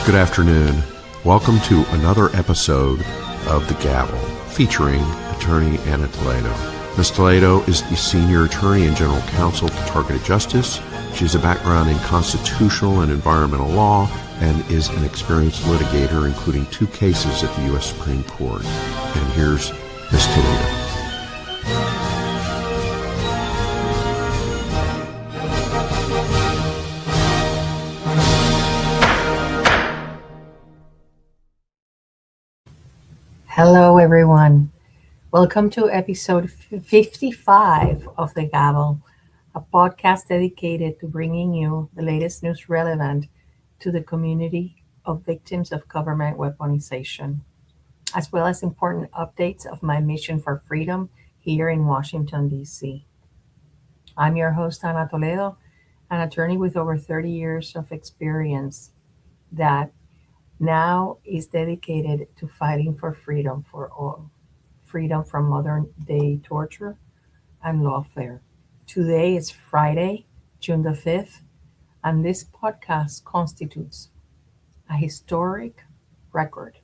Good afternoon. Welcome to another episode of The Gavel, featuring attorney Ana Toledo. Ms. Toledo is the senior attorney and general counsel for Targeted Justice. She has a background in constitutional and environmental law and is an experienced litigator, including 2 cases at the U.S. Supreme Court. And here's Ms. Toledo. Hello, everyone. Welcome to episode 55 of The Gavel, a podcast dedicated to bringing you the latest news relevant to the community of victims of government weaponization, as well as important updates of my mission for freedom here in Washington, D.C. I'm your host, Ana Toledo, an attorney with over 30 years of experience that now is dedicated to fighting for freedom for all, freedom from modern day torture and lawfare. Today is Friday, June the 5th, and this podcast constitutes a historic record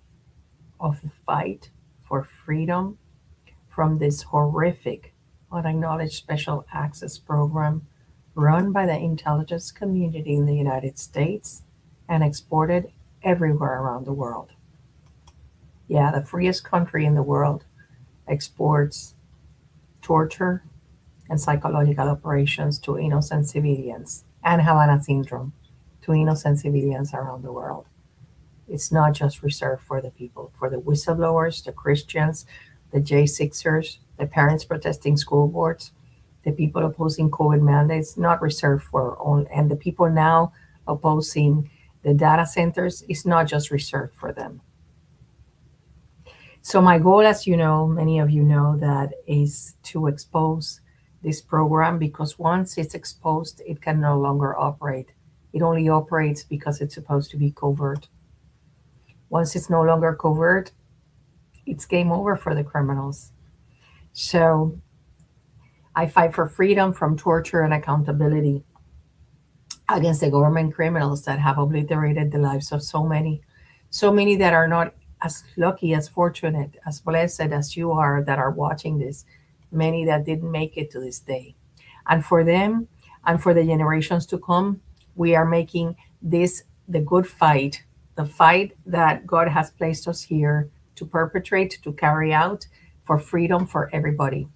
of the fight for freedom from this horrific, unacknowledged special access program run by the intelligence community in the United States and exported everywhere around the world. Yeah, the freest country in the world exports torture and psychological operations to innocent civilians and Havana syndrome to innocent civilians around the world. It's not just reserved for the people, for the whistleblowers, the Christians, the J6ers, the parents protesting school boards, the people opposing COVID mandates, not reserved for all, and the people now opposing the data centers is not just reserved for them. So my goal, as you know, many of you know, that is to expose this program, because once it's exposed, it can no longer operate. It only operates because it's supposed to be covert. Once it's no longer covert, it's game over for the criminals. So I fight for freedom from torture and accountability against the government criminals that have obliterated the lives of so many that are not as lucky, as fortunate, as blessed as you are that are watching this, many that didn't make it to this day. And for them and for the generations to come, we are making this the good fight, the fight that God has placed us here to perpetrate, to carry out for freedom for everybody.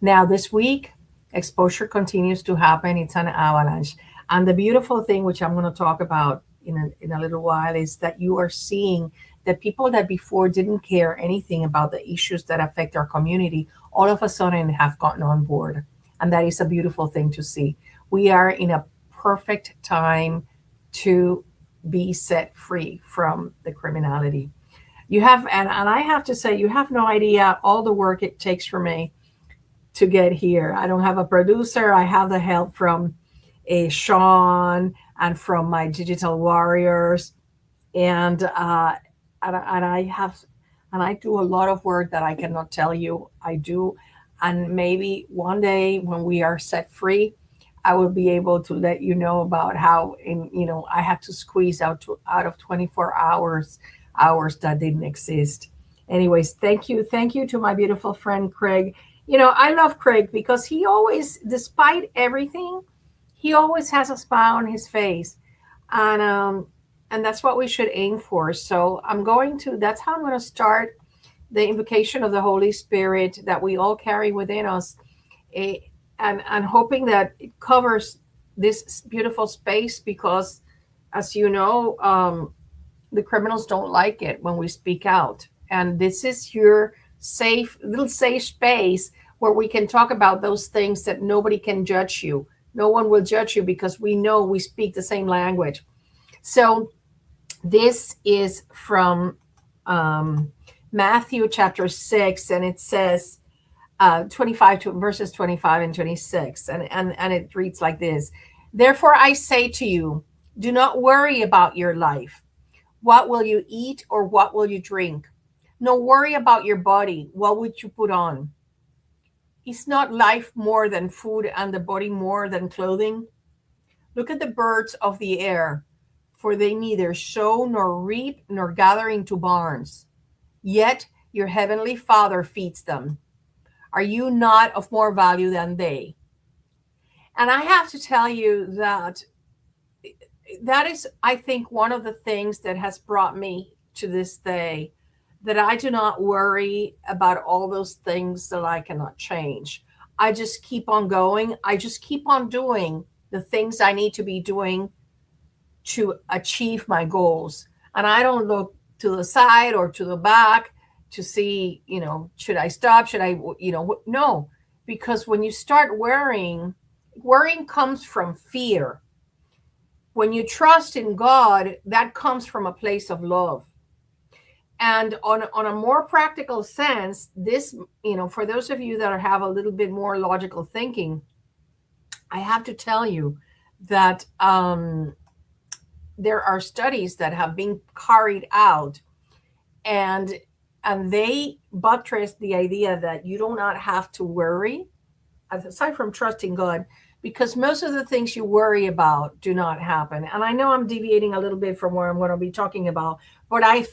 Now, this week, exposure continues to happen. It's an avalanche. And the beautiful thing, which I'm going to talk about in a little while, is that you are seeing that people that before didn't care anything about the issues that affect our community, all of a sudden have gotten on board. And that is a beautiful thing to see. We are in a perfect time to be set free from the criminality. You have, and I have to say, you have no idea all the work it takes for me to get here. I don't have a producer. I have the help from Sean and from my digital warriors, and I do a lot of work that I cannot tell you I do. And maybe one day when we are set free, I will be able to let you know about how I had to squeeze out of 24 hours that didn't exist. Anyways, thank you to my beautiful friend Craig. I love Craig because he always, despite everything, he always has a smile on his face, and that's what we should aim for. So that's how I'm going to start the invocation of the Holy Spirit that we all carry within us, and hoping that it covers this beautiful space, because, as you know, the criminals don't like it when we speak out. And this is your safe space where we can talk about those things that nobody can judge you. No one will judge you because we know we speak the same language. So this is from Matthew chapter 6, and it says 25 to verses 25 and 26, and it reads like this. Therefore I say to you, do not worry about your life. What will you eat, or what will you drink? No worry about your body. What would you put on? Is not life more than food, and the body more than clothing? Look at the birds of the air. for they neither sow nor reap nor gather into barns, yet your heavenly Father feeds them. Are you not of more value than they? And I have to tell you that is, I think, one of the things that has brought me to this day, that I do not worry about all those things that I cannot change. I just keep on going. I just keep on doing the things I need to be doing to achieve my goals. And I don't look to the side or to the back to see, should I stop? Should I, no, because when you start worrying comes from fear. When you trust in God, that comes from a place of love. And on a more practical sense, this, for those of you that have a little bit more logical thinking, I have to tell you that there are studies that have been carried out, and they buttress the idea that you do not have to worry, aside from trusting God, because most of the things you worry about do not happen. And I know I'm deviating a little bit from where I'm going to be talking about, but I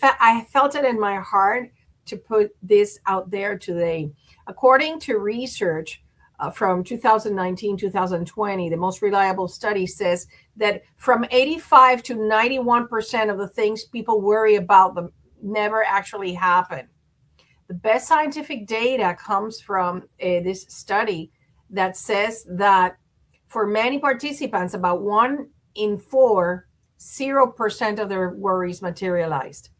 felt it in my heart to put this out there today. According to research from 2019, 2020, the most reliable study says that from 85 to 91% of the things people worry about them never actually happen. The best scientific data comes from this study that says that for many participants, about 1 in 4, 0% of their worries materialized.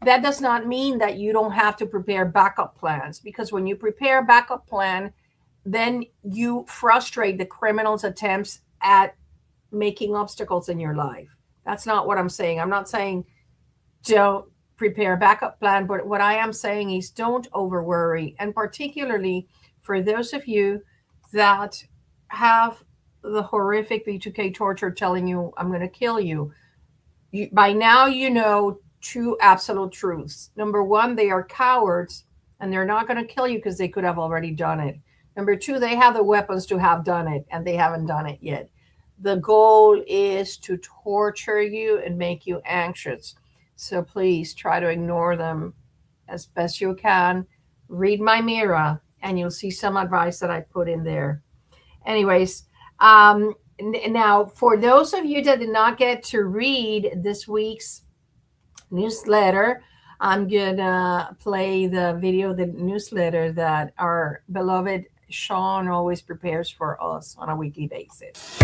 That does not mean that you don't have to prepare backup plans, because when you prepare a backup plan, then you frustrate the criminal's attempts at making obstacles in your life. That's not what I'm saying. I'm not saying don't prepare a backup plan, but what I am saying is don't over worry. And particularly for those of you that have the horrific V2K torture telling you, I'm going to kill you. By now, you know two absolute truths. Number one, they are cowards and they're not going to kill you because they could have already done it. Number two, they have the weapons to have done it and they haven't done it yet. The goal is to torture you and make you anxious. So please try to ignore them as best you can. Read my mirror and you'll see some advice that I put in there. Anyways, now for those of you that did not get to read this week's newsletter, I'm gonna play the video, the newsletter that our beloved Sean always prepares for us on a weekly basis.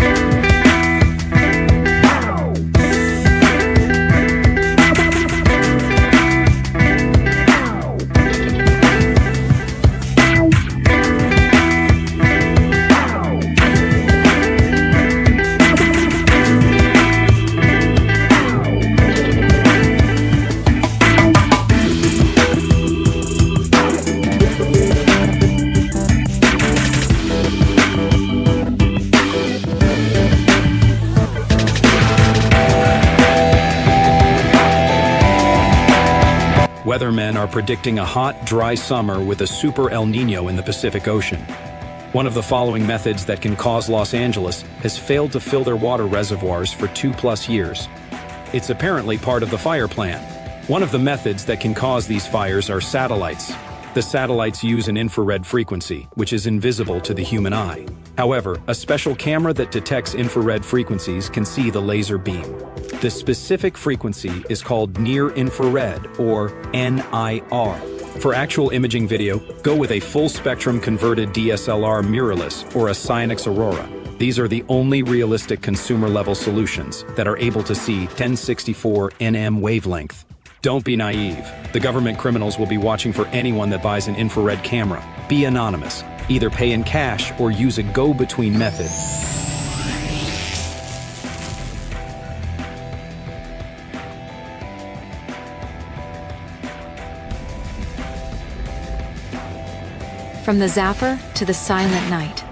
Weathermen are predicting a hot, dry summer with a super El Niño in the Pacific Ocean. One of the following methods that can cause Los Angeles has failed to fill their water reservoirs for 2+ years. It's apparently part of the fire plan. One of the methods that can cause these fires are satellites. The satellites use an infrared frequency, which is invisible to the human eye. However, a special camera that detects infrared frequencies can see the laser beam. The specific frequency is called near-infrared, or NIR. For actual imaging video, go with a full-spectrum converted DSLR mirrorless or a Cyanix Aurora. These are the only realistic consumer-level solutions that are able to see 1064 nm wavelength. Don't be naive. The government criminals will be watching for anyone that buys an infrared camera. Be anonymous. Either pay in cash or use a go-between method. From the zapper to the silent night,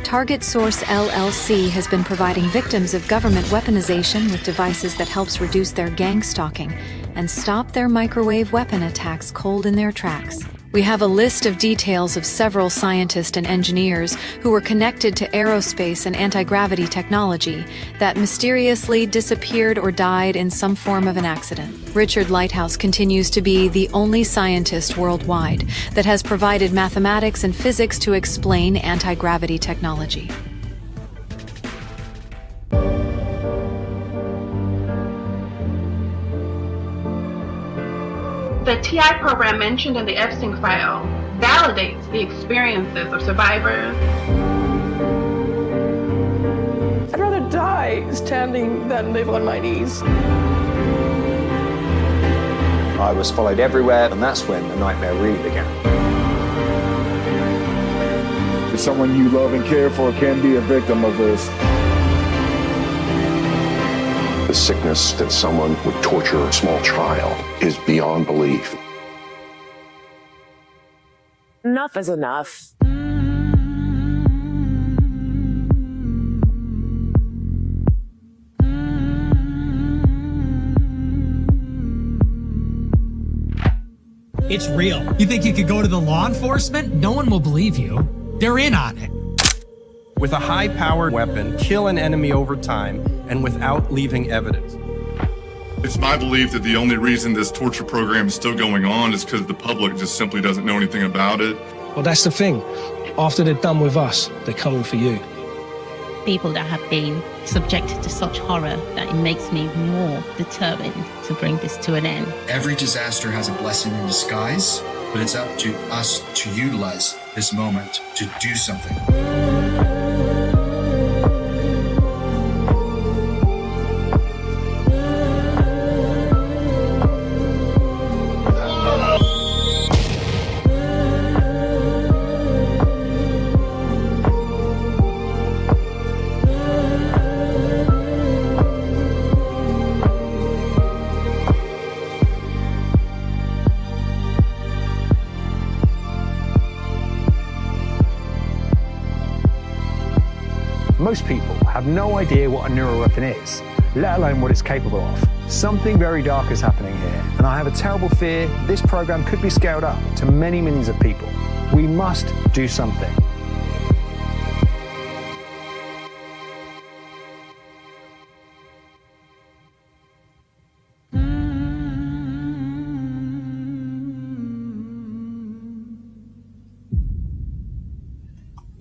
Target Source LLC has been providing victims of government weaponization with devices that helps reduce their gang stalking and stop their microwave weapon attacks cold in their tracks. We have a list of details of several scientists and engineers who were connected to aerospace and anti-gravity technology that mysteriously disappeared or died in some form of an accident. Richard Lighthouse continues to be the only scientist worldwide that has provided mathematics and physics to explain anti-gravity technology. The TI program mentioned in the Epstein file validates the experiences of survivors. I'd rather die standing than live on my knees. I was followed everywhere, and that's when the nightmare really began. Someone you love and care for can be a victim of this. The sickness that someone would torture a small child is beyond belief. Enough is enough. It's real. You think you could go to the law enforcement? No one will believe you. They're in on it. With a high-powered weapon, kill an enemy over time and without leaving evidence. It's my belief that the only reason this torture program is still going on is because the public just simply doesn't know anything about it. Well, that's the thing. After they're done with us, they're coming for you. People that have been subjected to such horror that it makes me more determined to bring this to an end. Every disaster has a blessing in disguise, but it's up to us to utilize this moment to do something. Most people have no idea what a neural weapon is, let alone what it's capable of. Something very dark is happening here, and I have a terrible fear this program could be scaled up to many millions of people. We must do something.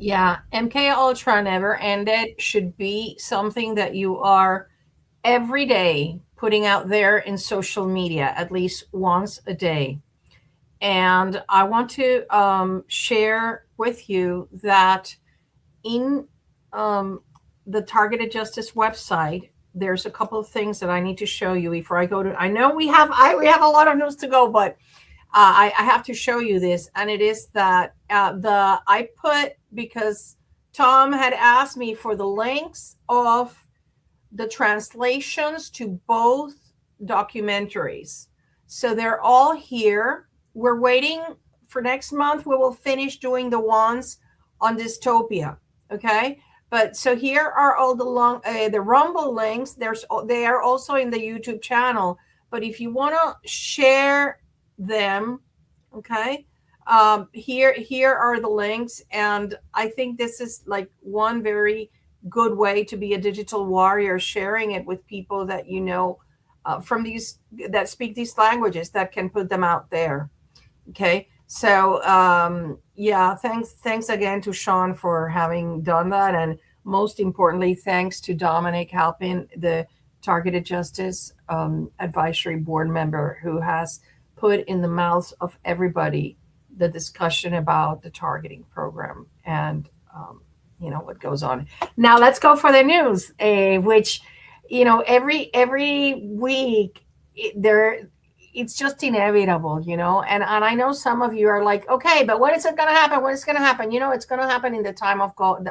Yeah, MK Ultra never ended should be something that you are every day putting out there in social media, at least once a day. And I want to share with you that in the Targeted Justice website, there's a couple of things that I need to show you before I go to. I know we have a lot of news to go, but I have to show you this, and it is that I put, because Tom had asked me for the links of the translations to both documentaries. So they're all here. We're waiting for next month. We will finish doing the ones on dystopia. Okay. But so here are all the Rumble links. They are also in the YouTube channel. But if you want to share them, okay, here are the links. And I think this is like one very good way to be a digital warrior, sharing it with people that you know from these that speak these languages, that can put them out there. Okay, so yeah, thanks again to Sean for having done that, and most importantly, thanks to Dominic Halpin, the Targeted Justice Advisory Board member, who has put in the mouths of everybody the discussion about the targeting program and you know what goes on. Now let's go for the news, which you know every week it's just inevitable, you know, and I know some of you are like, okay, but when is it going to happen? When is it going to happen? You know, it's going to happen in the time of God,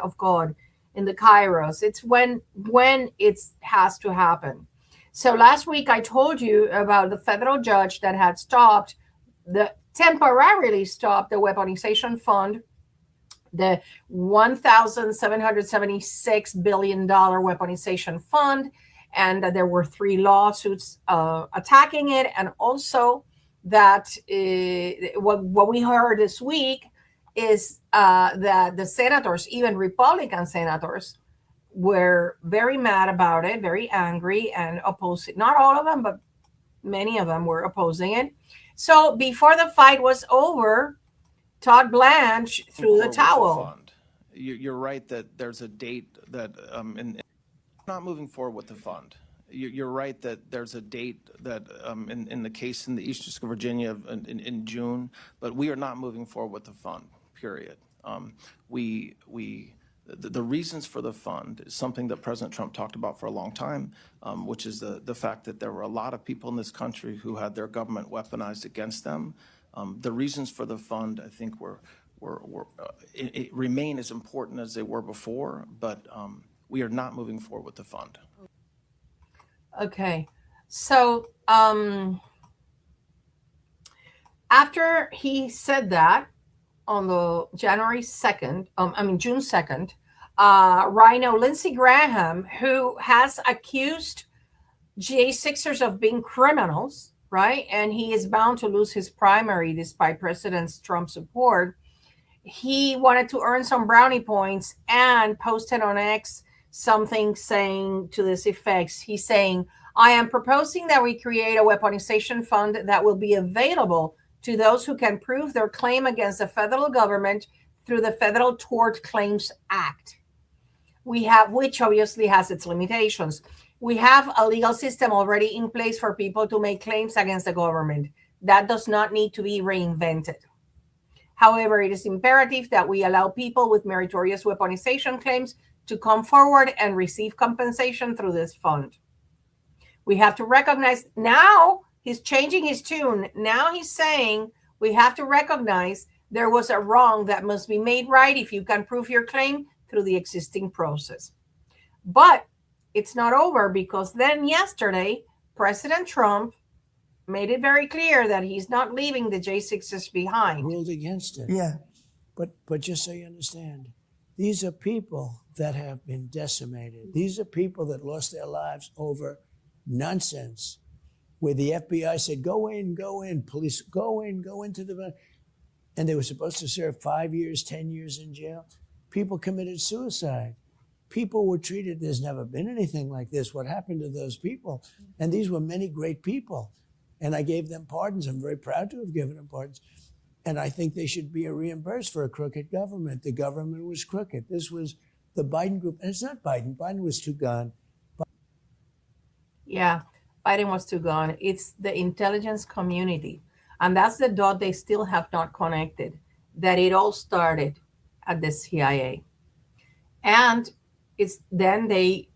in the Kairos. It's when it has to happen. So last week I told you about the federal judge that had temporarily stopped the weaponization fund, the $1,776 billion weaponization fund. And there were 3 lawsuits attacking it. And also that what we heard this week is that the senators, even Republican senators, were very mad about it, very angry, and opposed it. Not all of them, but many of them were opposing it. So before the fight was over, Todd Blanche threw the towel. You're right that there's a date that not moving forward with the fund. You're right that there's a date that in the case in the East District of Virginia in June, but we are not moving forward with the fund, period. The reasons for the fund is something that President Trump talked about for a long time, which is the fact that there were a lot of people in this country who had their government weaponized against them. The reasons for the fund, I think, it remain as important as they were before, but we are not moving forward with the fund. Okay, so after he said that on the June 2nd, Rhino Lindsey Graham, who has accused J6ers of being criminals, right? And he is bound to lose his primary despite President Trump's support. He wanted to earn some brownie points and posted on X something saying to this effect. He's saying, I am proposing that we create a weaponization fund that will be available to those who can prove their claim against the federal government through the Federal Tort Claims Act. Which obviously has its limitations. We have a legal system already in place for people to make claims against the government. That does not need to be reinvented. However, it is imperative that we allow people with meritorious weaponization claims to come forward and receive compensation through this fund. We have to recognize, now he's changing his tune. Now he's saying we have to recognize there was a wrong that must be made right if you can prove your claim through the existing process. But it's not over, because then yesterday, President Trump made it very clear that he's not leaving the J6s behind. Ruled against it. Yeah. But just so you understand, these are people that have been decimated. These are people that lost their lives over nonsense, where the FBI said, go in, police, go into the... And they were supposed to serve 5 years, 10 years in jail. People committed suicide. People were treated, there's never been anything like this. What happened to those people? And these were many great people. And I gave them pardons. I'm very proud to have given them pardons. And I think they should be reimbursed for a crooked government. The government was crooked. This was the Biden group. And it's not Biden. Biden was too gone. Yeah, Biden was too gone. It's the intelligence community. And that's the dot they still have not connected, that it all started at the CIA. And then they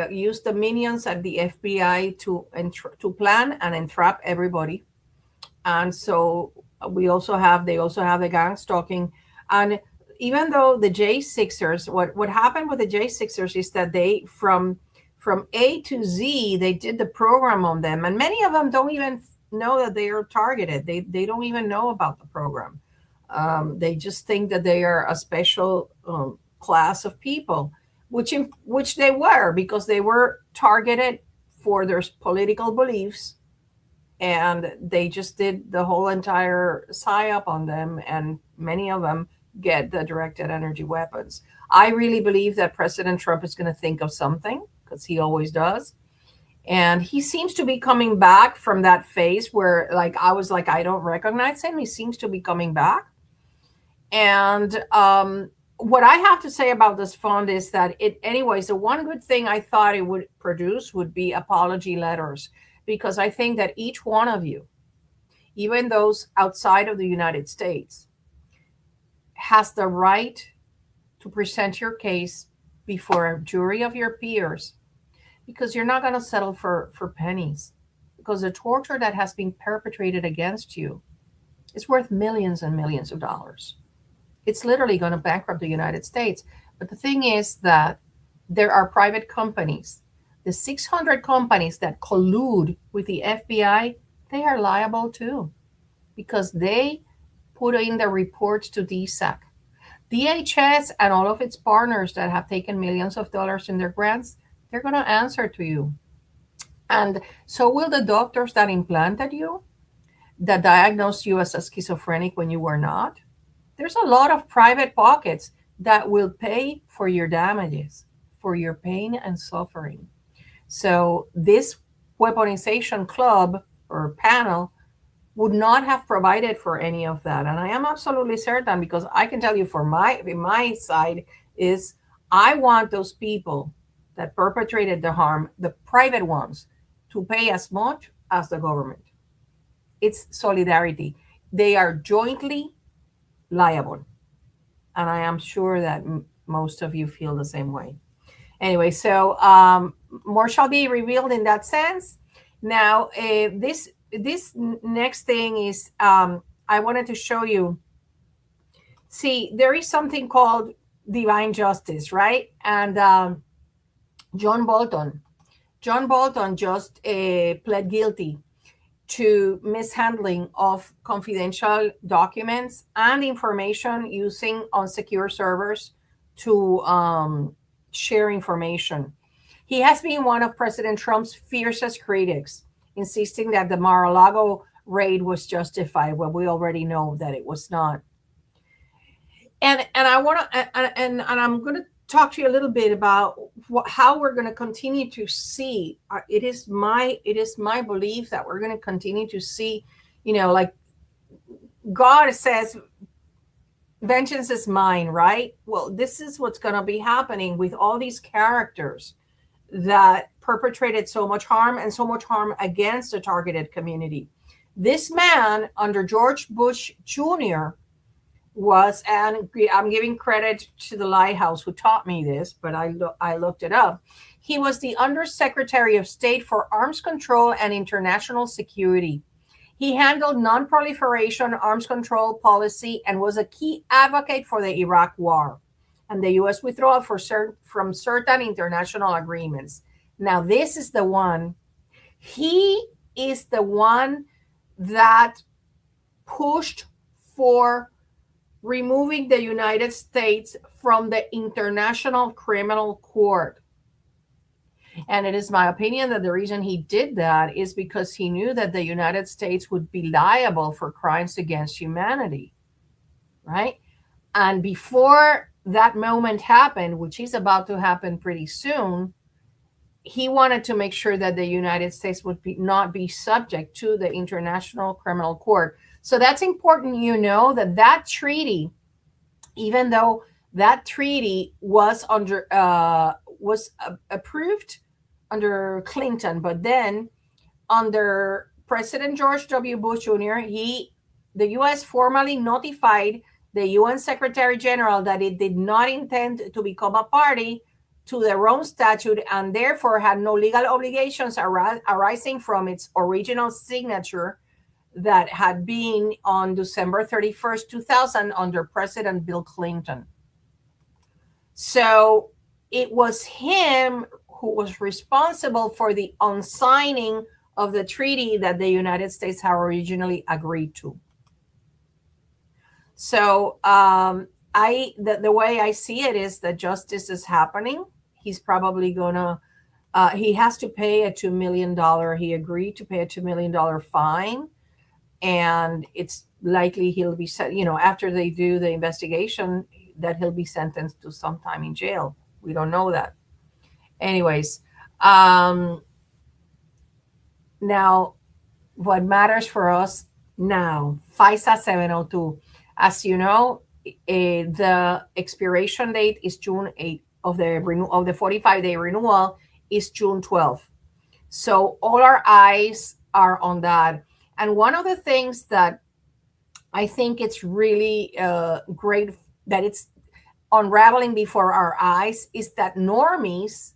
used the minions at the FBI to plan and entrap everybody. And so they also have the gang stalking. And even though the J6ers, what happened with the J6ers is that they, from A to Z, they did the program on them. And many of them don't even know that they are targeted. They don't even know about the program. They just think that they are a special class of people, which they were, because they were targeted for their political beliefs, and they just did the whole entire psyop on them, and many of them get the directed energy weapons. I really believe that President Trump is going to think of something, because he always does. And he seems to be coming back from that phase where, I was like, I don't recognize him. He seems to be coming back. And what I have to say about this fund is that anyways, the one good thing I thought it would produce would be apology letters, because I think that each one of you, even those outside of the United States, has the right to present your case before a jury of your peers, because you're not going to settle for pennies, because the torture that has been perpetrated against you is worth millions and millions of dollars. It's literally going to bankrupt the United States. But the thing is that there are private companies. The 600 companies that collude with the FBI, they are liable too, because they put in the reports to DSAC. DHS and all of its partners that have taken millions of dollars in their grants, they're going to answer to you. And so will the doctors that implanted you. that diagnosed you as a schizophrenic when you were not. There's a lot of private pockets that will pay for your damages, for your pain and suffering. So this weaponization club or panel would not have provided for any of that. And I am absolutely certain, because I can tell you for my side is I want those people that perpetrated the harm, the private ones, to pay as much as the government. It's solidarity. They are jointly liable. And I am sure that most of you feel the same way. Anyway, so more shall be revealed in that sense. Now, this next thing is I wanted to show you. See, there is something called divine justice, right? And John Bolton just pled guilty to mishandling of confidential documents and information using unsecure servers to share information. He has been one of President Trump's fiercest critics, insisting that the Mar-a-Lago raid was justified, when we already know that it was not. And I want to, and I'm going to talk to you a little bit about how we're going to continue to see. It is my belief that we're going to continue to see, like God says, vengeance is mine, right? Well, this is what's going to be happening with all these characters that perpetrated so much harm and so much harm against the targeted community. This man under George Bush Jr. was, and I'm giving credit to the Lighthouse who taught me this, but I looked it up. He was the Undersecretary of State for Arms Control and International Security. He handled non-proliferation arms control policy and was a key advocate for the Iraq War and the U.S. withdrawal from certain international agreements. Now, this is the one. He is the one that pushed for removing the United States from the International Criminal Court. And it is my opinion that the reason he did that is because he knew that the United States would be liable for crimes against humanity, right? And before that moment happened, which is about to happen pretty soon, he wanted to make sure that the United States would not be subject to the International Criminal Court. So that's important, that treaty, even though that treaty was approved under Clinton, but then under President George W. Bush Jr., the U.S. formally notified the UN Secretary General that it did not intend to become a party to the Rome Statute and therefore had no legal obligations arising from its original signature that had been on December 31st, 2000 under President Bill Clinton. So it was him who was responsible for the unsigning of the treaty that the United States had originally agreed to. So the way I see it is that justice is happening. He's probably he has to pay a $2 million. He agreed to pay a $2 million fine. And it's likely he'll be after they do the investigation, that he'll be sentenced to some time in jail. We don't know that. Anyways, now what matters for us now, FISA 702. As you know, the expiration date is June 8th of the 45-day renewal is June 12th. So all our eyes are on that. And one of the things that I think it's really great that it's unraveling before our eyes is that normies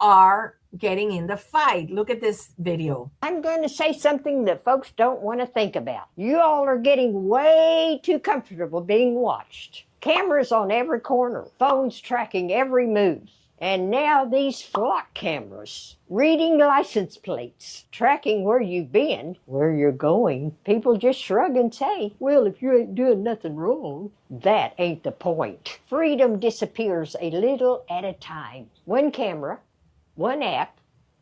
are getting in the fight. Look at this video. I'm going to say something that folks don't want to think about. You all are getting way too comfortable being watched. Cameras on every corner, phones tracking every move. And now these flock cameras, reading license plates, tracking where you've been, where you're going. People just shrug and say, well, if you ain't doing nothing wrong. That ain't the point. Freedom disappears a little at a time. One camera, one app,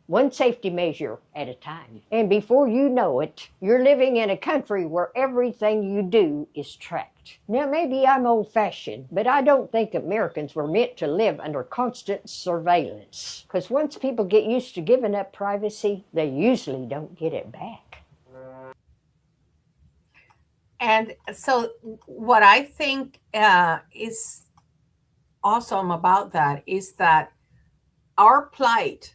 one safety measure at a time. And before you know it, you're living in a country where everything you do is tracked. Now, maybe I'm old-fashioned, but I don't think Americans were meant to live under constant surveillance. Because once people get used to giving up privacy, they usually don't get it back. And so what I think is awesome about that is that our fight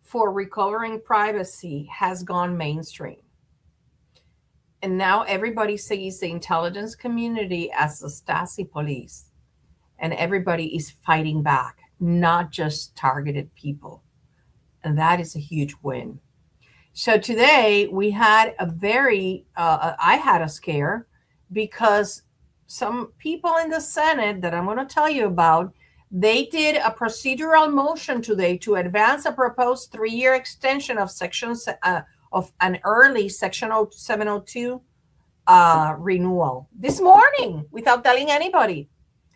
for recovering privacy has gone mainstream. And now everybody sees the intelligence community as the Stasi police, and everybody is fighting back, not just targeted people. And that is a huge win. So today we had I had a scare because some people in the Senate that I'm going to tell you about, they did a procedural motion today to advance a proposed 3-year extension of sections of an early Section 702 renewal this morning without telling anybody.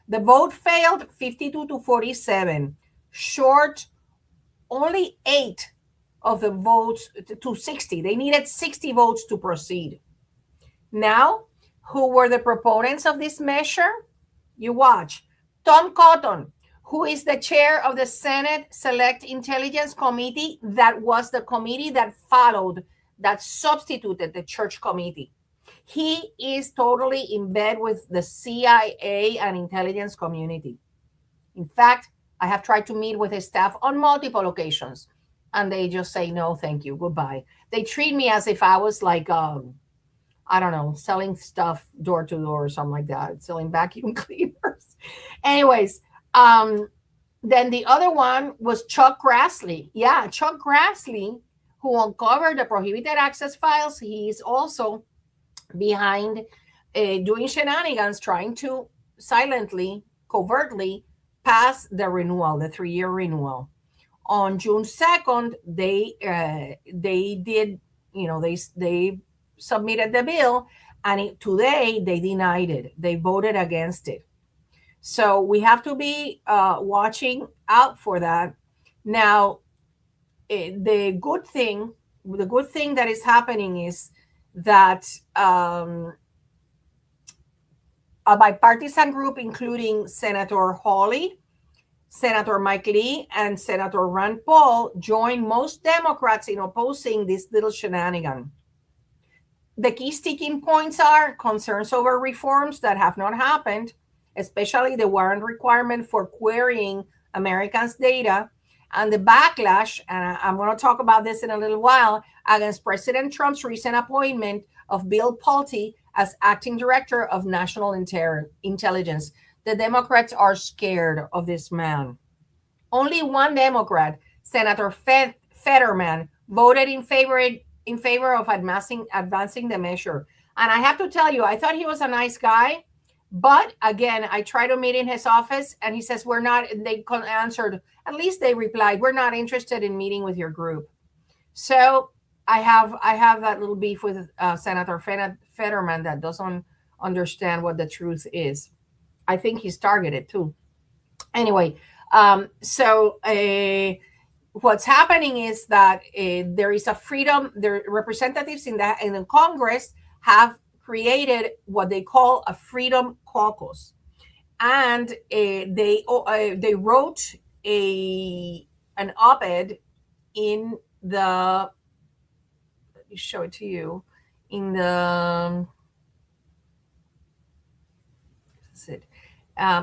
The vote failed 52 to 47, short only 8 of the votes to 60. They needed 60 votes to proceed. Now, who were the proponents of this measure? You watch. Tom Cotton, who is the chair of the Senate Select Intelligence Committee, that was the committee that substituted the Church Committee. He is totally in bed with the CIA and intelligence community. In fact, I have tried to meet with his staff on multiple occasions, and they just say, no, thank you, goodbye. They treat me as if I was like, I don't know, selling stuff door to door or something like that, selling vacuum cleaners. Anyways, then the other one was Chuck Grassley. Yeah, Chuck Grassley, who uncovered the prohibited access files. He is also behind doing shenanigans, trying to silently, covertly pass the renewal, the 3-year renewal. On June 2nd, they did, they submitted the bill, and today they denied it. They voted against it. So we have to be watching out for that. Now, the good thing that is happening is that a bipartisan group, including Senator Hawley, Senator Mike Lee, and Senator Rand Paul, joined most Democrats in opposing this little shenanigan. The key sticking points are concerns over reforms that have not happened, especially the warrant requirement for querying Americans' data, and the backlash, and I'm going to talk about this in a little while, against President Trump's recent appointment of Bill Pulte as acting director of national intelligence. The Democrats are scared of this man. Only one Democrat, Senator Fetterman, voted in favor of advancing the measure. And I have to tell you, I thought he was a nice guy. But again, I tried to meet in his office, and he says, they answered, at least they replied, we're not interested in meeting with your group. So I have that little beef with Senator Fetterman that doesn't understand what the truth is. I think he's targeted too. Anyway, what's happening is that there is a freedom. The representatives in the Congress have created what they call a freedom caucus, and they wrote an op-ed in the. Let me show it to you in the. That's it.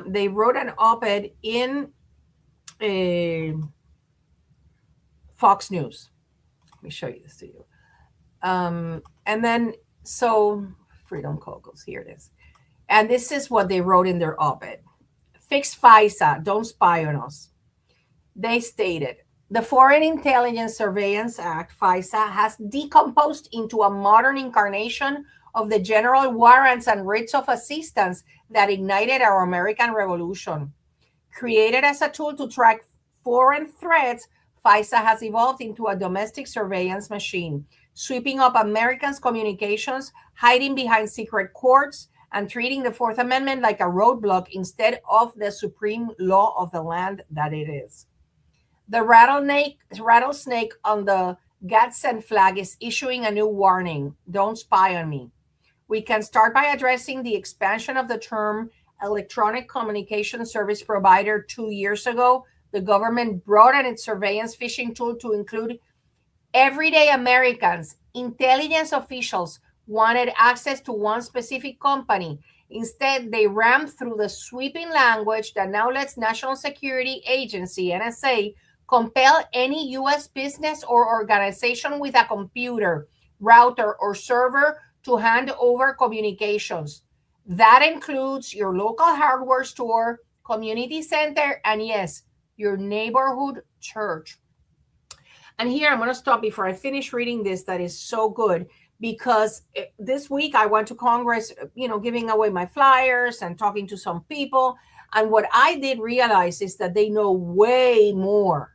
They wrote an op-ed in Fox News. Let me show you this to you. And then, Freedom Caucus, here it is. And this is what they wrote in their op-ed. Fix FISA, don't spy on us. They stated, the Foreign Intelligence Surveillance Act, FISA, has decomposed into a modern incarnation of the general warrants and writs of assistance that ignited our American Revolution. Created as a tool to track foreign threats, FISA has evolved into a domestic surveillance machine, sweeping up Americans' communications, hiding behind secret courts, and treating the Fourth Amendment like a roadblock instead of the supreme law of the land that it is. The rattlesnake on the Gadsden flag is issuing a new warning. Don't spy on me. We can start by addressing the expansion of the term electronic communication service provider. 2 years ago, the government broadened its surveillance phishing tool to include everyday Americans. Intelligence officials wanted access to one specific company. Instead, they rammed through the sweeping language that now lets National Security Agency, NSA, compel any U.S. business or organization with a computer, router, or server to hand over communications. That includes your local hardware store, community center, and yes, your neighborhood church. And here I'm going to stop before I finish reading this. That is so good, because this week I went to Congress, giving away my flyers and talking to some people. And what I did realize is that they know way more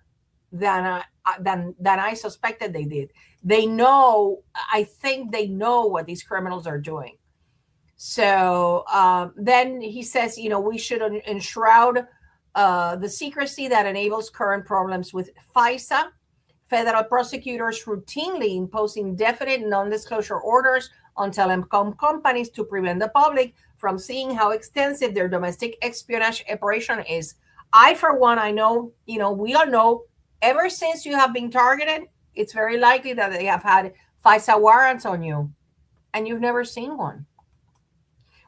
than I suspected they did. They know, I think they know what these criminals are doing. So then he says, we should enshroud the secrecy that enables current problems with FISA. Federal prosecutors routinely impose indefinite non-disclosure orders on telecom companies to prevent the public from seeing how extensive their domestic espionage operation is. I, for one, I know, we all know, ever since you have been targeted, it's very likely that they have had FISA warrants on you, and you've never seen one.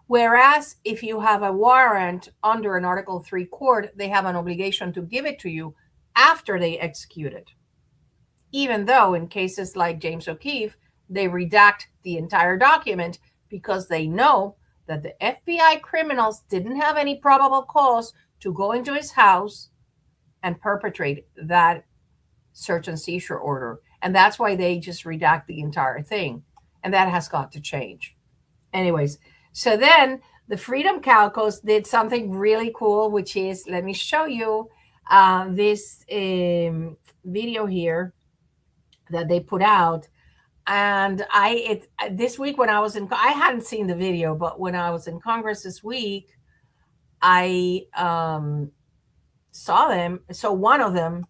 Whereas if you have a warrant under an Article 3 court, they have an obligation to give it to you after they execute it. Even though in cases like James O'Keefe, they redact the entire document because they know that the FBI criminals didn't have any probable cause to go into his house and perpetrate that search and seizure order. And that's why they just redact the entire thing. And that has got to change. Anyways, so then the Freedom Caucus did something really cool, which is, let me show you this video here that they put out. And this week when I was I hadn't seen the video, but when I was in Congress this week, I saw them. So one of them,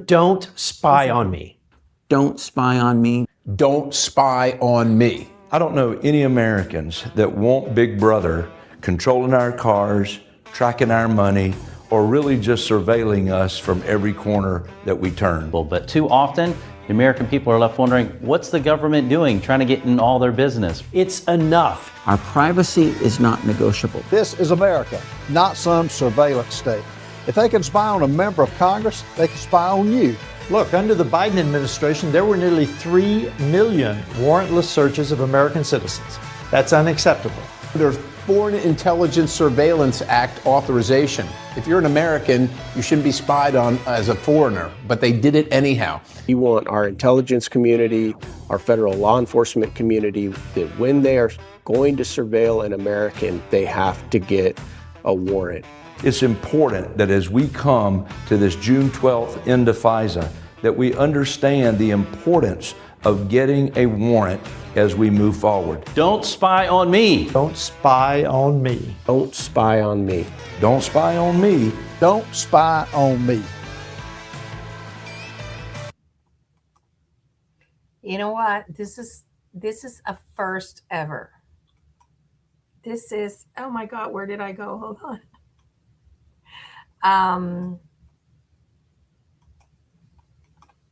don't spy on me. Don't spy on me. Don't spy on me. I don't know any Americans that want Big Brother controlling our cars, tracking our money, or really just surveilling us from every corner that we turn. But too often, the American people are left wondering, what's the government doing, trying to get in all their business? It's enough. Our privacy is not negotiable. This is America, not some surveillance state. If they can spy on a member of Congress, they can spy on you. Look, under the Biden administration, there were nearly 3 million warrantless searches of American citizens. That's unacceptable. There's Foreign Intelligence Surveillance Act authorization. If you're an American, you shouldn't be spied on as a foreigner, but they did it anyhow. We want our intelligence community, our federal law enforcement community, that when they are going to surveil an American, they have to get a warrant. It's important that as we come to this June 12th end of FISA, that we understand the importance of getting a warrant as we move forward. Don't spy on me. Don't spy on me. Don't spy on me. Don't spy on me. Don't spy on me. You know what? This is a first ever. This is, oh my God, where did I go? Hold on.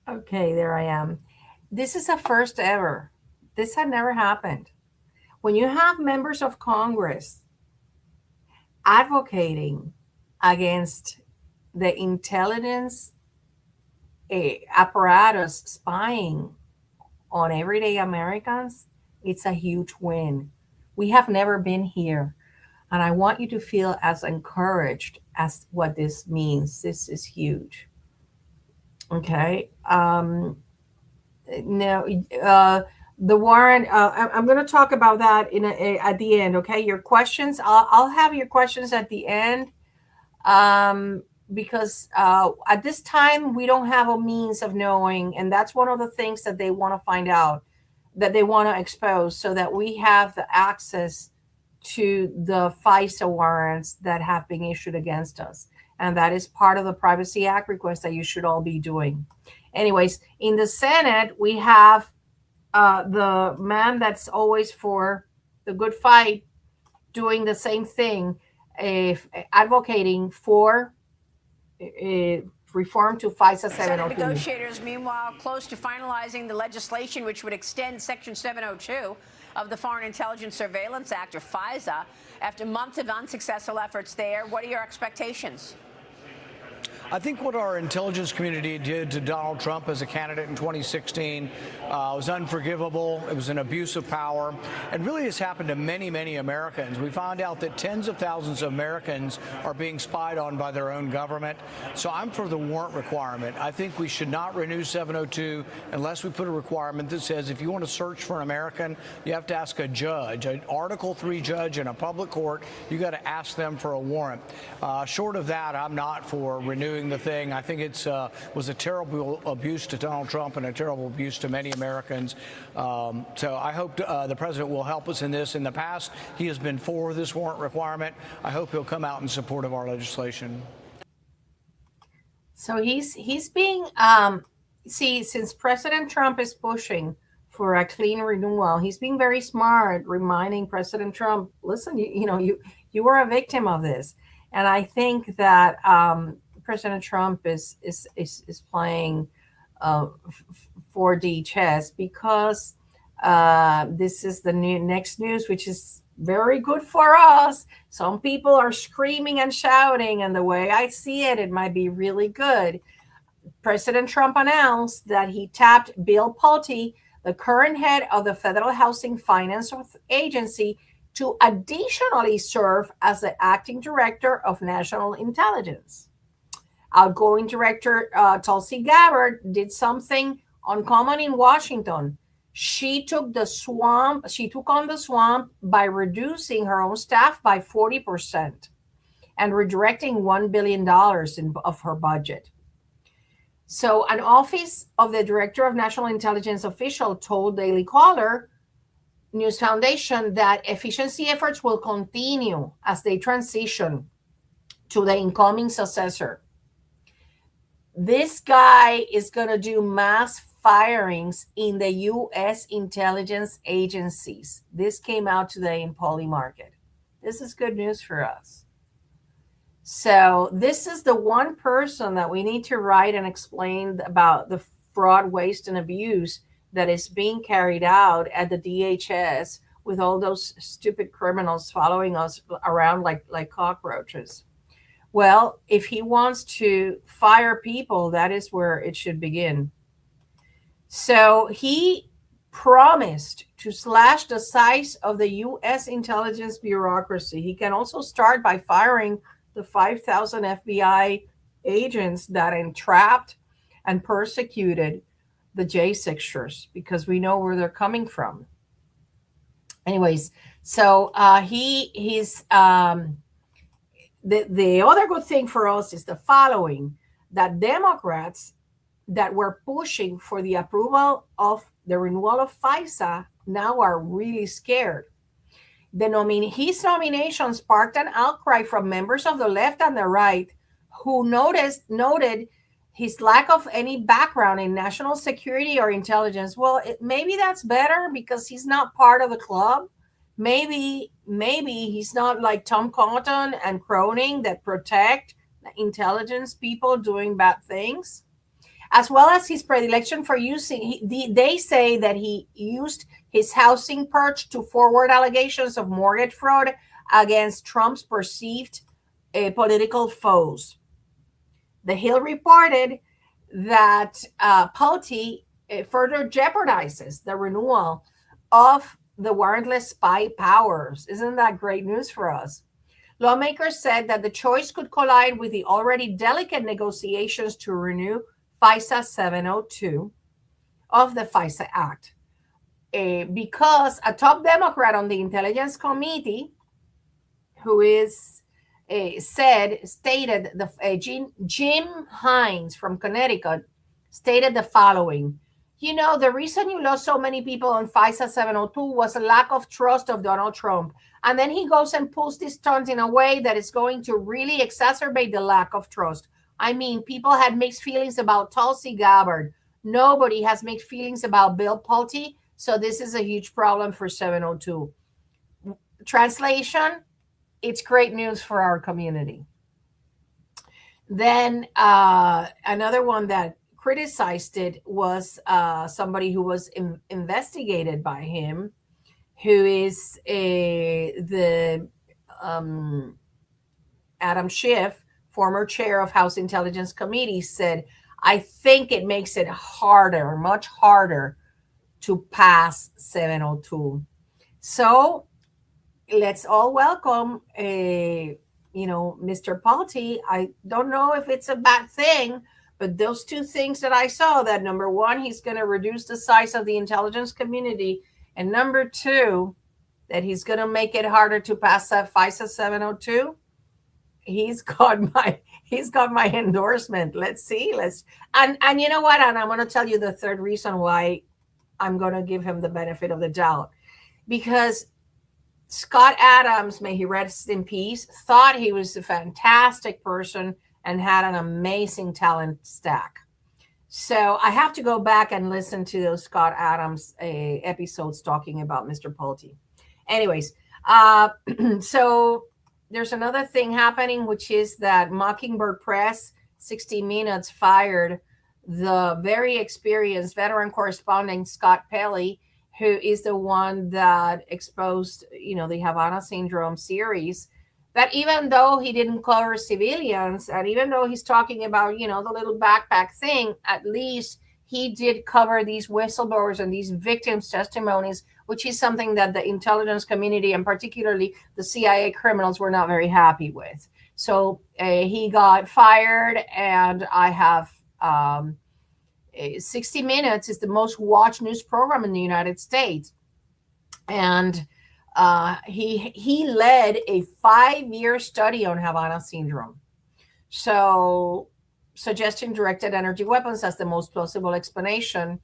Okay, there I am. This is a first ever. This had never happened. When you have members of Congress advocating against the intelligence apparatus spying on everyday Americans, it's a huge win. We have never been here. And I want you to feel as encouraged as what this means. This is huge. Okay. Now, the warrant, I'm going to talk about that at the end. Okay. Your questions, I'll have your questions at the end because at this time, we don't have a means of knowing. And that's one of the things that they want to find out, that they want to expose, so that we have the access to the FISA warrants that have been issued against us. And that is part of the Privacy Act request that you should all be doing. Anyways, in the Senate, we have the man that's always for the good fight doing the same thing, advocating for reform to FISA 702. Senate negotiators, meanwhile, close to finalizing the legislation which would extend Section 702 of the Foreign Intelligence Surveillance Act, or FISA, after months of unsuccessful efforts there. What are your expectations? I think what our intelligence community did to Donald Trump as a candidate in 2016 was unforgivable. It was an abuse of power, and really has happened to many, many Americans. We found out that tens of thousands of Americans are being spied on by their own government. So I'm for the warrant requirement. I think we should not renew 702 unless we put a requirement that says if you want to search for an American, you have to ask a judge, an Article III judge in a public court. You got to ask them for a warrant. Short of that, I'm not for renewing the thing. I think it's was a terrible abuse to Donald Trump and a terrible abuse to many Americans. So I hope the president will help us in this. In the past, he has been for this warrant requirement. I hope he'll come out in support of our legislation. So he's being since President Trump is pushing for a clean renewal, he's being very smart, reminding President Trump, listen, you were a victim of this. And I think that President Trump is playing 4D chess, because this is the next news, which is very good for us. Some people are screaming and shouting, and the way I see it, it might be really good. President Trump announced that he tapped Bill Pulte, the current head of the Federal Housing Finance Agency, to additionally serve as the acting director of national intelligence. Outgoing director Tulsi Gabbard did something uncommon in Washington. She took on the swamp by reducing her own staff by 40% and redirecting $1 billion of her budget. So an office of the Director of National Intelligence official told Daily Caller News Foundation that efficiency efforts will continue as they transition to the incoming successor. This guy is going to do mass firings in the U.S. intelligence agencies. This came out today in Polymarket. This is good news for us. So this is the one person that we need to write and explain about the fraud, waste, and abuse that is being carried out at the DHS with all those stupid criminals following us around like cockroaches. Well, if he wants to fire people, that is where it should begin. So he promised to slash the size of the U.S. intelligence bureaucracy. He can also start by firing the 5,000 FBI agents that entrapped and persecuted the J6ers, because we know where they're coming from. Anyways, so the other good thing for us is the following, that Democrats that were pushing for the approval of the renewal of FISA now are really scared. His nomination sparked an outcry from members of the left and the right, who noted his lack of any background in national security or intelligence. Well, maybe that's better because he's not part of the club. Maybe he's not like Tom Cotton and Cronin that protect intelligence people doing bad things, as well as his predilection for they say that he used his housing perch to forward allegations of mortgage fraud against Trump's perceived political foes. The Hill reported that Pulte further jeopardizes the renewal of the warrantless spy powers. Isn't that great news for us? Lawmakers said that the choice could collide with the already delicate negotiations to renew FISA 702 of the FISA Act, because a top Democrat on the Intelligence Committee, who is stated, Jim Hines from Connecticut, stated the following: the reason you lost so many people on FISA 702 was a lack of trust of Donald Trump. And then he goes and pulls these stunts in a way that is going to really exacerbate the lack of trust. I mean, people had mixed feelings about Tulsi Gabbard. Nobody has mixed feelings about Bill Pulte. So this is a huge problem for 702. Translation, it's great news for our community. Then another one that criticized it was somebody who was investigated by him, who is the Adam Schiff, former chair of House Intelligence Committee, said, I think it makes it harder, much harder to pass 702. So let's all welcome Mr. Pulte. I don't know if it's a bad thing, but those two things that I saw, that number one, he's going to reduce the size of the intelligence community, and number two, that he's going to make it harder to pass that FISA 702. He's got my endorsement. Let's see. And you know what? And I'm going to tell you the third reason why I'm going to give him the benefit of the doubt, because Scott Adams, may he rest in peace, thought he was a fantastic person and had an amazing talent stack. So I have to go back and listen to those Scott Adams episodes talking about Mr. Pulte. Anyways, so there's another thing happening, which is that Mockingbird Press, 60 Minutes, fired the very experienced veteran correspondent Scott Pelley, who is the one that exposed, the Havana Syndrome series, that even though he didn't cover civilians, and even though he's talking about, the little backpack thing, at least he did cover these whistleblowers and these victims' testimonies, which is something that the intelligence community, and particularly the CIA criminals, were not very happy with. So he got fired, and I have 60 Minutes is the most watched news program in the United States. And he led a 5-year study on Havana Syndrome. So suggesting directed energy weapons as the most plausible explanation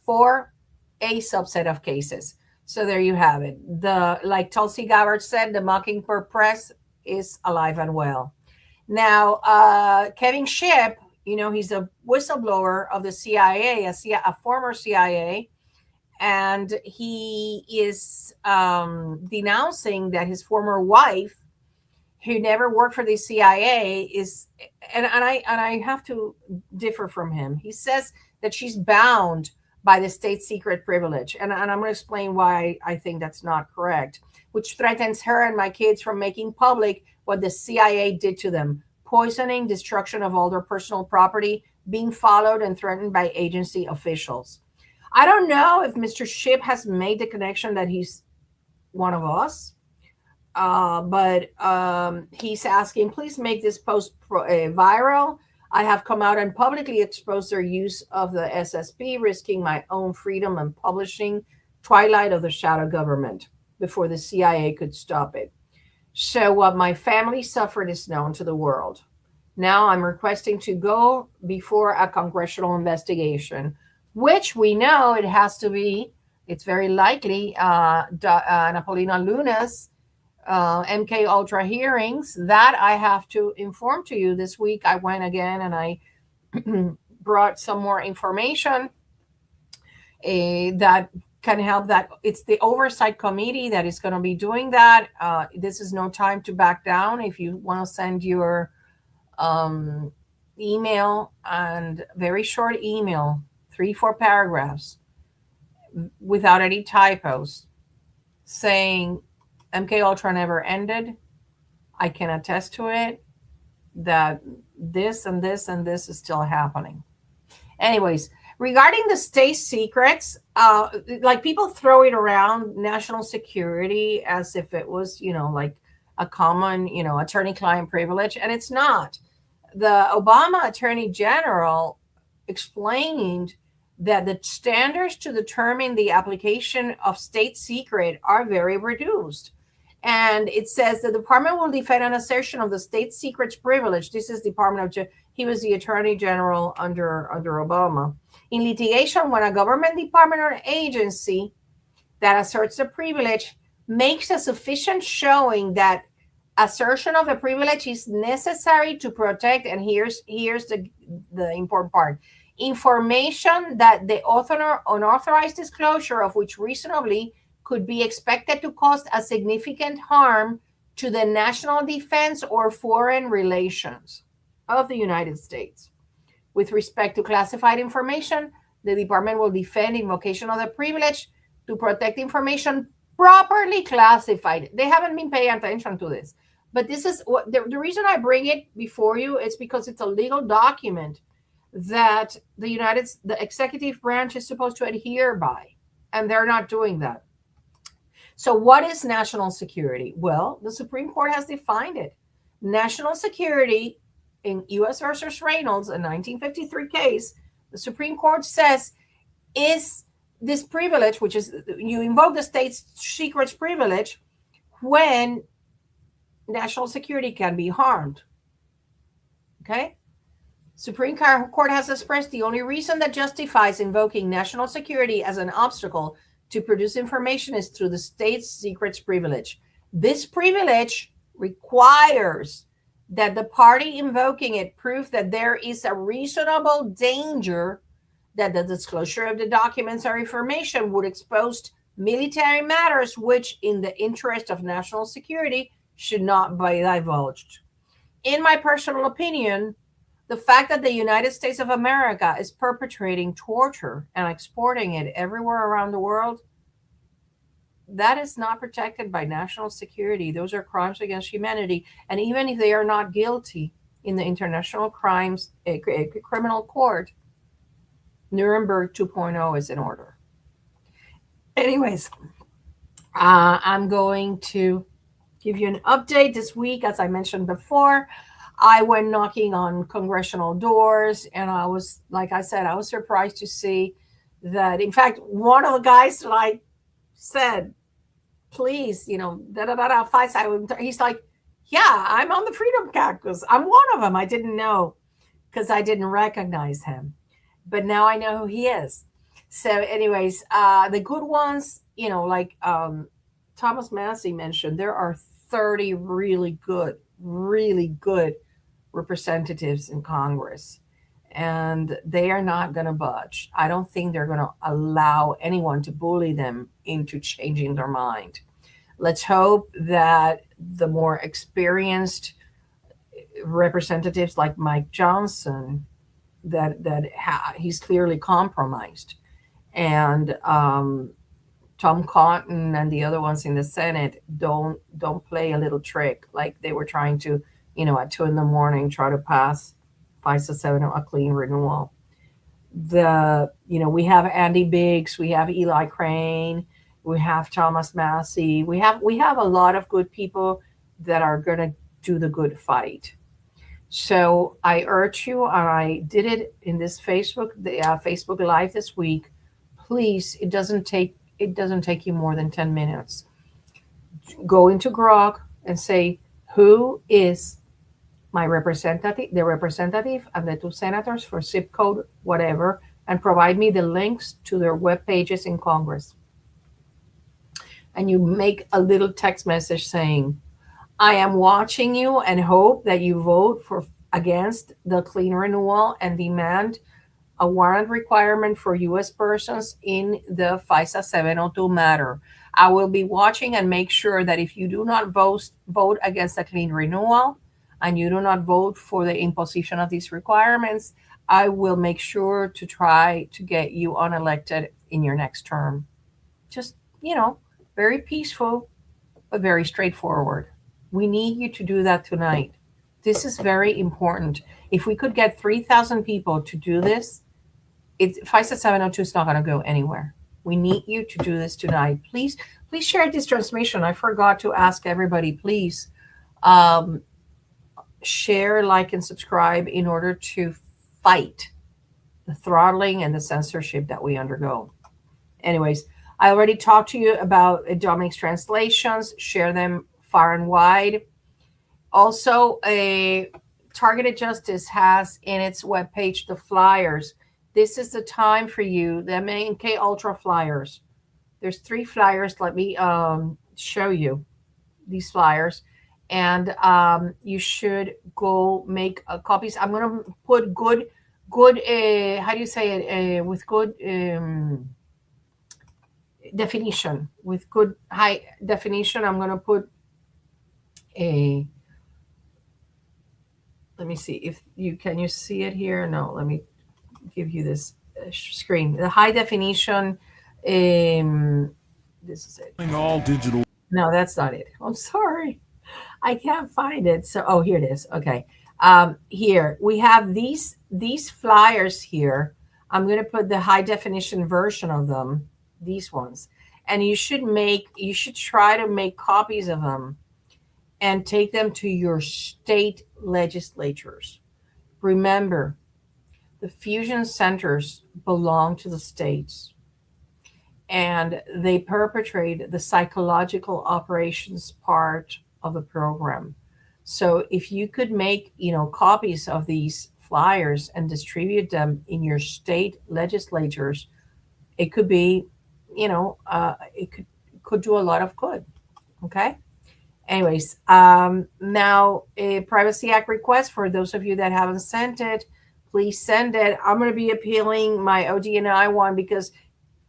for a subset of cases. So there you have it. Like Tulsi Gabbard said, the Mockingbird Press is alive and well. Now, Kevin Shipp, he's a whistleblower of the CIA, a former CIA, and he is denouncing that his former wife, who never worked for the CIA, is, and I have to differ from him. He says that she's bound by the state secret privilege, and I'm going to explain why I think that's not correct, which threatens her and my kids from making public what the CIA did to them: poisoning, destruction of all their personal property, being followed and threatened by agency officials. I don't know if Mr. Shipp has made the connection that he's one of us, but he's asking, please make this post viral. I have come out and publicly exposed their use of the SSP, risking my own freedom and publishing Twilight of the Shadow Government before the CIA could stop it. So what my family suffered is known to the world. Now I'm requesting to go before a congressional investigation, which we know it has to be, it's very likely, Napolina Luna's MK Ultra hearings that I have to inform to you. This week I went again and I brought some more information that can help. That it's the oversight committee that is going to be doing that. This is no time to back down. If you want to send your email, and very short email, 3-4 paragraphs without any typos, saying MK Ultra never ended, I can attest to it, that this and this and this is still happening. Anyways, regarding the state secrets, like people throw it around national security as if it was, like a common, attorney-client privilege, and it's not. The Obama Attorney General explained that the standards to determine the application of state secret are very reduced. And it says the department will defend an assertion of the state secrets privilege. This is Department of, he was the Attorney General under Obama. In litigation, when a government department or agency that asserts a privilege makes a sufficient showing that assertion of the privilege is necessary to protect, and here's the important part, information that the unauthorized disclosure of which reasonably could be expected to cause a significant harm to the national defense or foreign relations of the United States. With respect to classified information, the department will defend invocation of the privilege to protect information properly classified. They haven't been paying attention to this, but this is what the reason I bring it before you is because it's a legal document that the executive branch is supposed to adhere by, and they're not doing that. So what is national security? Well, the Supreme Court has defined it. National security in U.S. versus Reynolds, a 1953 case, the Supreme Court says is this privilege, which is you invoke the state's secrets privilege when national security can be harmed. Okay? Supreme Court has expressed the only reason that justifies invoking national security as an obstacle to produce information is through the state's secrets privilege. This privilege requires that the party invoking it prove that there is a reasonable danger that the disclosure of the documents or information would expose military matters which, in the interest of national security, should not be divulged. In my personal opinion, the fact that the United States of America is perpetrating torture and exporting it everywhere around the world, that is not protected by national security. Those are crimes against humanity. And even if they are not guilty in the International Crimes Criminal Court, Nuremberg 2.0 is in order. Anyways, I'm going to give you an update this week. As I mentioned before, I went knocking on congressional doors, and I was, like I said, I was surprised to see that, in fact, one of the guys that I said, please, FISA, he's like, yeah, I'm on the Freedom Caucus. I'm one of them. I didn't know because I didn't recognize him. But now I know who he is. So anyways, the good ones, like Thomas Massey mentioned, there are 30 really good representatives in Congress, and they are not going to budge. I don't think they're going to allow anyone to bully them into changing their mind. Let's hope that the more experienced representatives like Mike Johnson, he's clearly compromised, and Tom Cotton and the other ones in the Senate don't play a little trick like they were trying to, at 2 a.m, try to pass FISA 7, a clean renewal. We have Andy Biggs, we have Eli Crane, we have Thomas Massey, we have a lot of good people that are going to do the good fight. So I urge you, and I did it in this Facebook Live this week. Please, it doesn't take you more than 10 minutes. Go into Grok and say, who is my representative, the representative and the 2 senators for zip code, whatever, and provide me the links to their web pages in Congress. And you make a little text message saying, I am watching you and hope that you vote against the clean renewal and demand a warrant requirement for U.S. persons in the FISA 702 matter. I will be watching and make sure that if you do not vote against the clean renewal and you do not vote for the imposition of these requirements, I will make sure to try to get you unelected in your next term. Just, very peaceful, but very straightforward. We need you to do that tonight. This is very important. If we could get 3,000 people to do this, FISA 702 is not going to go anywhere. We need you to do this tonight. Please share this transmission. I forgot to ask everybody, please share, like, and subscribe in order to fight the throttling and the censorship that we undergo. Anyways, I already talked to you about Dominic's translations. Share them far and wide. Also, Targeted Justice has in its webpage the flyers. This is the time for you, the MK Ultra flyers. There's 3 flyers. Let me show you these flyers, and you should go make copies. I'm gonna put good. How do you say it? With good definition, with good high definition. I'm gonna put a. Let me see if you can you see it here. No, let me give you this screen. The high definition. This is it. All digital. No, that's not it. I'm sorry. I can't find it. So, oh, here it is. Okay. Here we have these flyers here. I'm going to put the high definition version of them, these ones. And you should try to make copies of them and take them to your state legislatures. Remember, the fusion centers belong to the states, and they perpetrate the psychological operations part of the program. So if you could make, copies of these flyers and distribute them in your state legislatures, it could be, it could do a lot of good. Okay. Anyways, now a Privacy Act request for those of you that haven't sent it, please send it. I'm going to be appealing my ODNI one because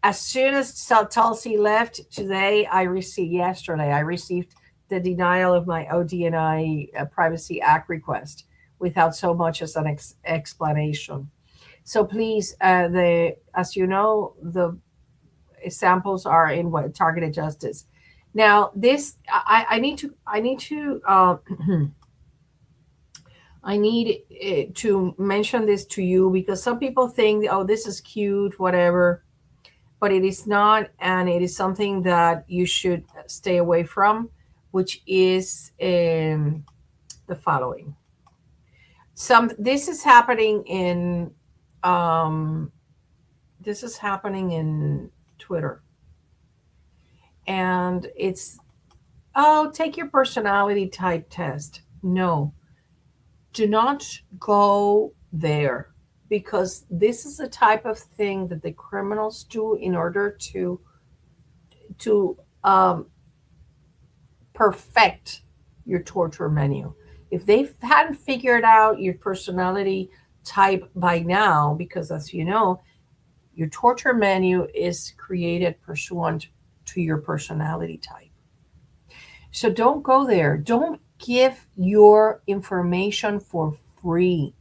as soon as Tulsi left yesterday, I received the denial of my ODNI Privacy Act request without so much as an explanation. So please, as you know, the samples are in targeted justice. Now, this I need to mention this to you because some people think, oh, this is cute, whatever, but it is not, and it is something that you should stay away from, which is the following. This is happening in Twitter. And it's, oh, take your personality type test. No, do not go there, because this is the type of thing that the criminals do in order to perfect your torture menu. If they hadn't figured out your personality type by now, because as you know, your torture menu is created pursuant to your personality type. So don't go there. Don't give your information for free.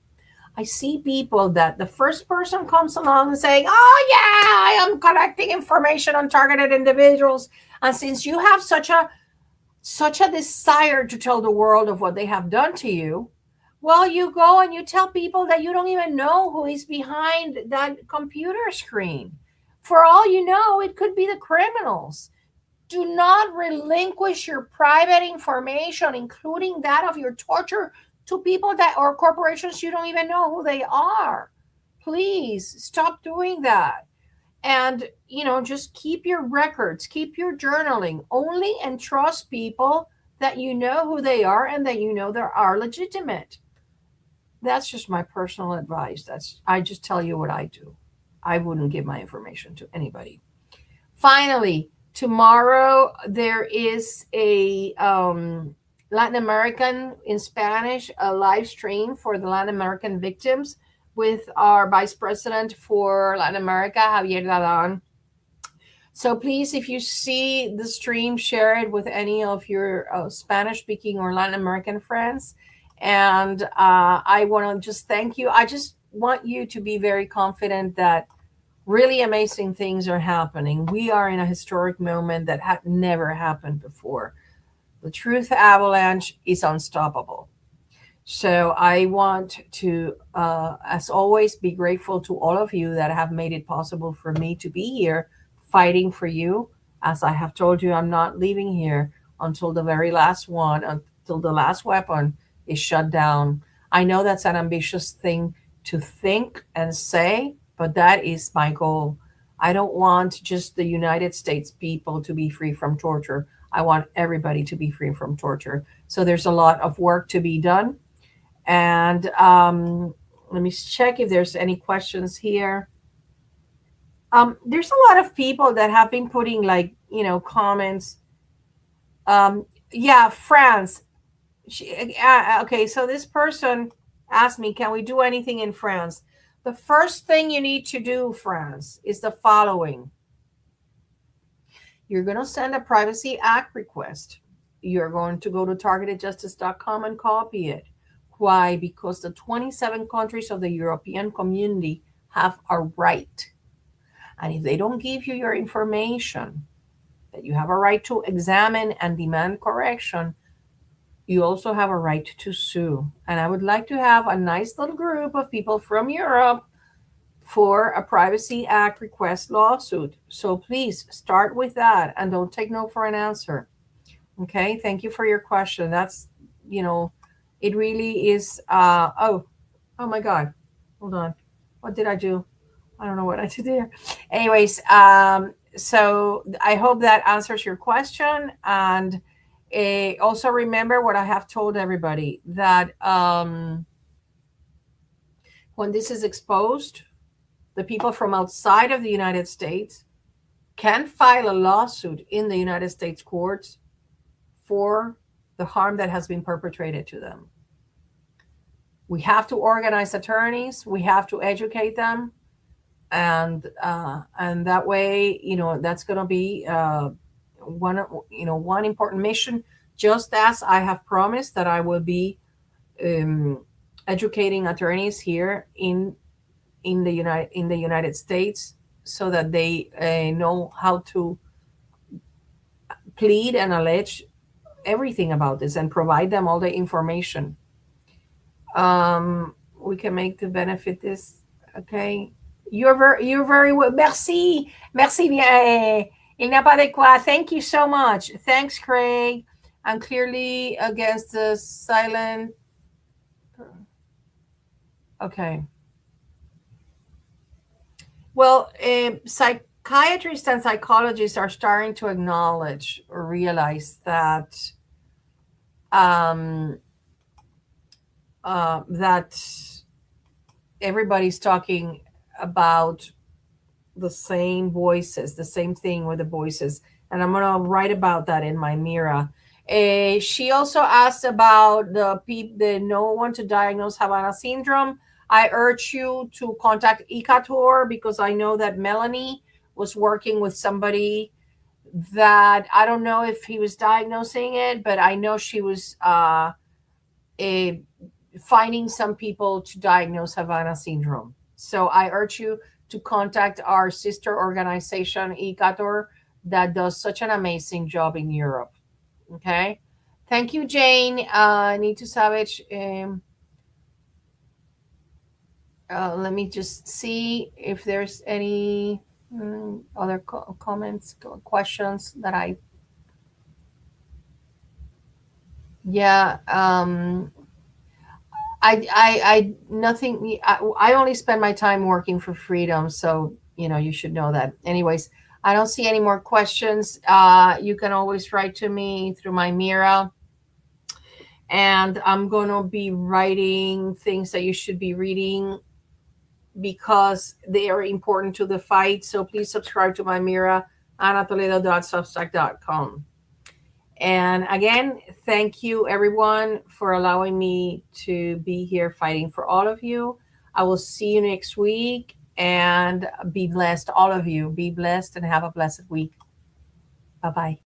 I see people that the first person comes along and saying, oh yeah, I am collecting information on targeted individuals. And since you have such a desire to tell the world of what they have done to you, well, you go and you tell people that you don't even know who is behind that computer screen. For all you know, it could be the criminals. Do not relinquish your private information, including that of your torture, to people that or corporations you don't even know who they are. Please stop doing that. And, just keep your records, keep your journaling. Only entrust people that you know who they are and that you know they are legitimate. That's just my personal advice. I just tell you what I do. I wouldn't give my information to anybody. Finally, tomorrow there is a Latin American in Spanish, a live stream for the Latin American victims with our Vice President for Latin America, Javier Dadan. So please, if you see the stream, share it with any of your Spanish-speaking or Latin American friends. And I want to just thank you. I just want you to be very confident that really amazing things are happening. We are in a historic moment that had never happened before. The truth avalanche is unstoppable. So I want to, as always, be grateful to all of you that have made it possible for me to be here fighting for you. As I have told you, I'm not leaving here until the very last one, until the last weapon is shut down. I know that's an ambitious thing to think and say, but that is my goal. I don't want just the United States people to be free from torture. I want everybody to be free from torture. So there's a lot of work to be done. And let me check if there's any questions here. There's a lot of people that have been putting comments. Yeah, France. Okay, so this person asked me, can we do anything in France? The first thing you need to do, France, is the following. You're going to send a Privacy Act request. You're going to go to targetedjustice.com and copy it. Why? Because the 27 countries of the European community have a right. And if they don't give you your information, that you have a right to examine and demand correction, you also have a right to sue. And I would like to have a nice little group of people from Europe for a Privacy Act request lawsuit. So please start with that and don't take no for an answer. Okay, thank you for your question. That's, it really is, oh my God, hold on. What did I do? I don't know what I did there. Anyways, so I hope that answers your question. And also remember what I have told everybody, that when this is exposed, the people from outside of the United States can file a lawsuit in the United States courts for the harm that has been perpetrated to them. We have to organize attorneys. We have to educate them. And that way, that's going to be one important mission, just as I have promised that I will be educating attorneys here in the United States, so that they know how to plead and allege everything about this and provide them all the information. We can make to benefit this. Okay. You're very well. Merci bien. Il n'a pas de quoi. Thank you so much. Thanks, Craig. I'm clearly against the silent. Okay. Well, psychiatrists and psychologists are starting to acknowledge or realize that that everybody's talking about the same voices, the same thing with the voices. And I'm going to write about that in my Mira. She also asked about the no one to diagnose Havana syndrome. I urge you to contact ICATOR, because I know that Melanie was working with somebody that, I don't know if he was diagnosing it, but I know she was finding some people to diagnose Havana syndrome. So I urge you to contact our sister organization, ICATOR, that does such an amazing job in Europe. Okay. Thank you, Jane. Nito Savage. Let me just see if there's any other comments, questions that I. Yeah. Nothing. I only spend my time working for freedom, so you should know that. Anyways, I don't see any more questions. You can always write to me through my Mira, and I'm gonna be writing things that you should be reading because they are important to the fight. So please subscribe to my Mira, anatoledo.substack.com. And again, thank you everyone for allowing me to be here fighting for all of you. I will see you next week, and be blessed. All of you, be blessed and have a blessed week. Bye-bye.